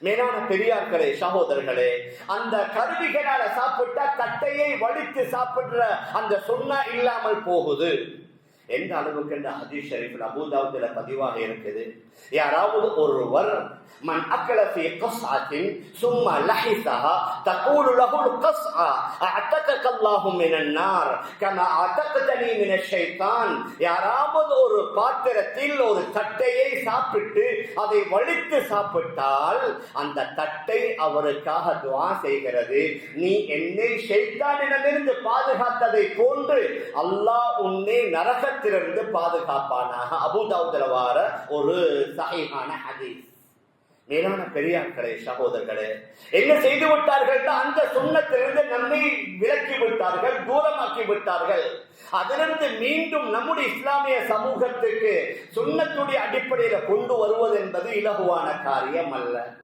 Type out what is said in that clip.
மேலான பெரியார்களே, சகோதரர்களே, அந்த கருவிகளால சாப்பிட்டா தட்டையை வலித்து சாப்பிடுற அந்த சுன்னா இல்லாமல் போகுது. எந்த அளவுக்கு என்ற ஹதீஸ் ஷரீஃபில் அபூதாவுதுல பதிவாக இருக்குது. யாராவது ஒருவர் மன் அக்கல ஃபீ கஸ்அத்தின் சும்ம லஹிஸஹா தகூலு லஹுல் கஸ்அ அஅதக அல்லாஹு மினன் நார் கமா அஅதகதனி மினஷ் ஷைத்தான். யாராவது ஒரு பாத்திரத்தில் ஒரு தட்டையை சாப்பிட்டு அதை வலித்து சாப்பிட்டால் அந்த தட்டை அவருக்காக துஆ செய்கிறது, நீ என்னை ஷைத்தானிடமிருந்து பாதுகாத்ததை போன்று அல்லாஹ் உன்னை நரகத்திலிருந்து பாதுகாப்பானாக. அபூதாவுதுல வார ஒரு சஹீஹான ஹதீஸ். மேலான பெரியார்களே, சகோதரர்களே, என்ன செய்து விட்டார்கள்? அந்த சுன்னத்திலிருந்து நம்மை விலக்கி விட்டார்கள், தூரமாக்கி விட்டார்கள். அதிலிருந்து மீண்டும் நம்முடைய இஸ்லாமிய சமூகத்துக்கு சுன்னத்துடைய அடிப்படையில் கொண்டு வருவது என்பது இலகுவான காரியம் அல்ல.